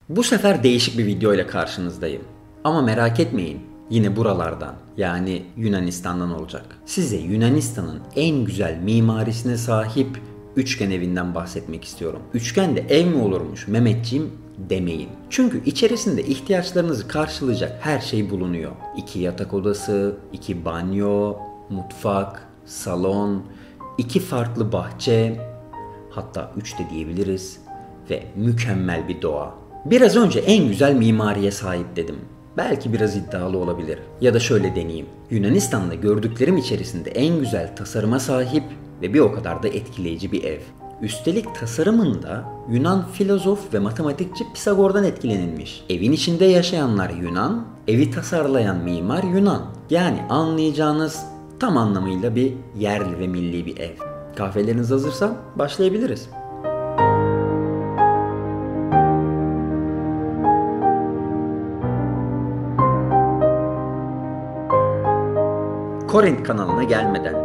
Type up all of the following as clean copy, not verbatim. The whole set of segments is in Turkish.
Bu sefer değişik bir video ile karşınızdayım. Ama merak etmeyin, yine buralardan, yani Yunanistan'dan olacak. Size Yunanistan'ın en güzel mimarisine sahip üçgen evinden bahsetmek istiyorum. Üçgen de ev mi olurmuş Mehmetciğim demeyin. Çünkü içerisinde ihtiyaçlarınızı karşılayacak her şey bulunuyor. 2 yatak odası, 2 banyo, mutfak, salon, 2 farklı bahçe, hatta 3 de diyebiliriz ve mükemmel bir doğa. Biraz önce en güzel mimariye sahip dedim. Belki biraz iddialı olabilir. Ya da şöyle deneyeyim. Yunanistan'da gördüklerim içerisinde en güzel tasarıma sahip ve bir o kadar da etkileyici bir ev. Üstelik tasarımında Yunan filozof ve matematikçi Pisagor'dan etkilenilmiş. Evin içinde yaşayanlar Yunan, evi tasarlayan mimar Yunan. Yani anlayacağınız tam anlamıyla bir yerli ve milli bir ev. Kahveleriniz hazırsa başlayabiliriz. Korint kanalına gelmeden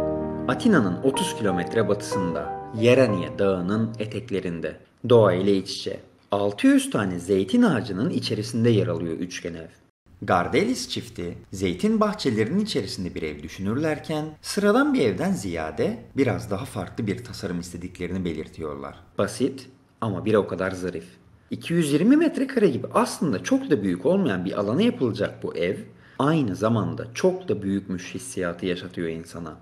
Atina'nın 30 kilometre batısında Yerania Dağı'nın eteklerinde doğa ile iç içe 600 tane zeytin ağacının içerisinde yer alıyor üçgen ev. Gardelis çifti zeytin bahçelerinin içerisinde bir ev düşünürlerken sıradan bir evden ziyade biraz daha farklı bir tasarım istediklerini belirtiyorlar. Basit ama bir o kadar zarif. 220 metrekare gibi aslında çok da büyük olmayan bir alana yapılacak bu ev aynı zamanda çok da büyükmüş hissiyatı yaşatıyor insana.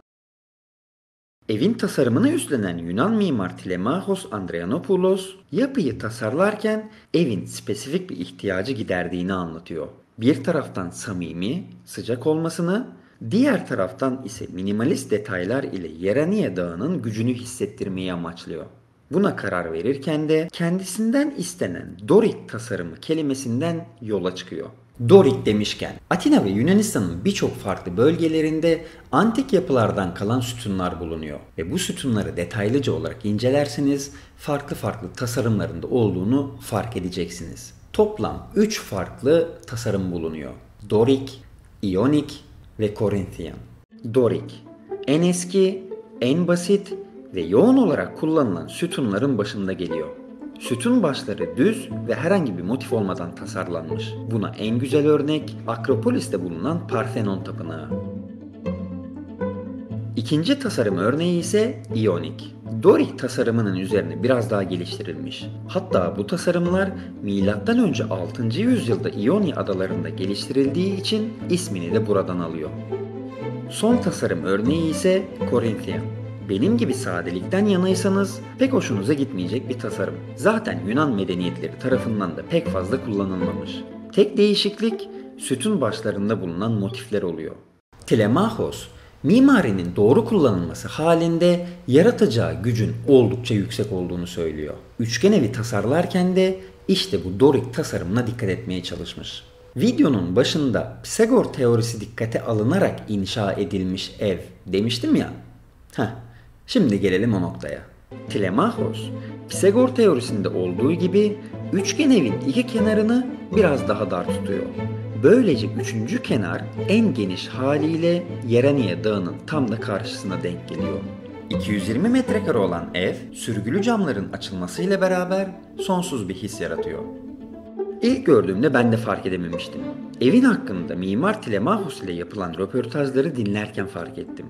Evin tasarımını üstlenen Yunan mimar Tilemachos Andreanopoulos yapıyı tasarlarken evin spesifik bir ihtiyacı giderdiğini anlatıyor. Bir taraftan samimi, sıcak olmasını, diğer taraftan ise minimalist detaylar ile Yerania Dağı'nın gücünü hissettirmeyi amaçlıyor. Buna karar verirken de kendisinden istenen Dorik tasarımı kelimesinden yola çıkıyor. Dorik demişken, Atina ve Yunanistan'ın birçok farklı bölgelerinde antik yapılardan kalan sütunlar bulunuyor. Ve bu sütunları detaylıca olarak incelerseniz farklı farklı tasarımlarında olduğunu fark edeceksiniz. Toplam 3 farklı tasarım bulunuyor. Dorik, İyonik ve Korinthian. Dorik, en eski, en basit ve yoğun olarak kullanılan sütunların başında geliyor. Sütun başları düz ve herhangi bir motif olmadan tasarlanmış. Buna en güzel örnek Akropolis'te bulunan Parthenon Tapınağı. İkinci tasarım örneği ise İyonik. Dorik tasarımının üzerine biraz daha geliştirilmiş. Hatta bu tasarımlar M.Ö. 6. yüzyılda İonya adalarında geliştirildiği için ismini de buradan alıyor. Son tasarım örneği ise Korinthian. Benim gibi sadelikten yanaysanız pek hoşunuza gitmeyecek bir tasarım. Zaten Yunan medeniyetleri tarafından da pek fazla kullanılmamış. Tek değişiklik sütun başlarında bulunan motifler oluyor. Telemachos, mimarinin doğru kullanılması halinde yaratacağı gücün oldukça yüksek olduğunu söylüyor. Üçgen evi tasarlarken de işte bu Dorik tasarımına dikkat etmeye çalışmış. Videonun başında Pisagor teorisi dikkate alınarak inşa edilmiş ev demiştim ya. Şimdi gelelim o noktaya. Telemachos, Pisagor teorisinde olduğu gibi üçgen evin iki kenarını biraz daha dar tutuyor. Böylece üçüncü kenar en geniş haliyle Yerania Dağı'nın tam da karşısına denk geliyor. 220 metrekare olan ev, sürgülü camların açılmasıyla beraber sonsuz bir his yaratıyor. İlk gördüğümde ben de fark edememiştim. Evin hakkında Mimar Telemachos ile yapılan röportajları dinlerken fark ettim.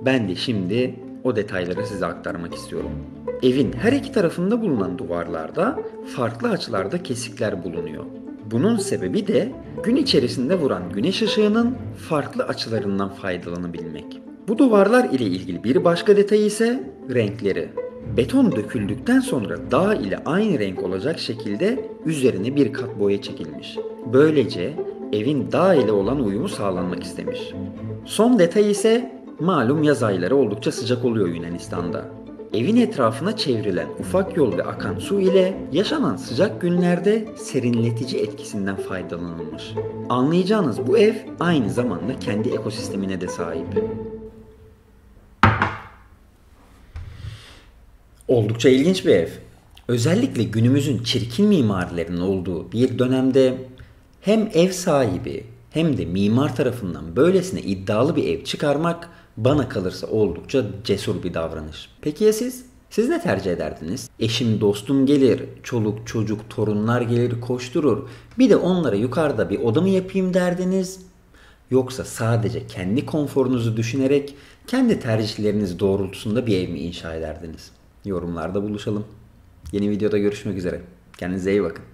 Ben de şimdi o detayları size aktarmak istiyorum. Evin her iki tarafında bulunan duvarlarda farklı açılarda kesikler bulunuyor. Bunun sebebi de gün içerisinde vuran güneş ışığının farklı açılarından faydalanabilmek. Bu duvarlar ile ilgili bir başka detay ise renkleri. Beton döküldükten sonra dağ ile aynı renk olacak şekilde üzerine bir kat boya çekilmiş. Böylece evin dağ ile olan uyumu sağlanmak istemiş. Son detay ise malum yaz ayları oldukça sıcak oluyor Yunanistan'da. Evin etrafına çevrilen ufak yol ve akan su ile yaşanan sıcak günlerde serinletici etkisinden faydalanılmış. Anlayacağınız bu ev aynı zamanda kendi ekosistemine de sahip. Oldukça ilginç bir ev. Özellikle günümüzün çirkin mimarilerinin olduğu bir dönemde hem ev sahibi hem de mimar tarafından böylesine iddialı bir ev çıkarmak bana kalırsa oldukça cesur bir davranış. Peki ya siz? Siz ne tercih ederdiniz? Eşim dostum gelir, çoluk çocuk torunlar gelir koşturur. Bir de onlara yukarıda bir oda mı yapayım derdiniz? Yoksa sadece kendi konforunuzu düşünerek kendi tercihleriniz doğrultusunda bir ev mi inşa ederdiniz? Yorumlarda buluşalım. Yeni videoda görüşmek üzere. Kendinize iyi bakın.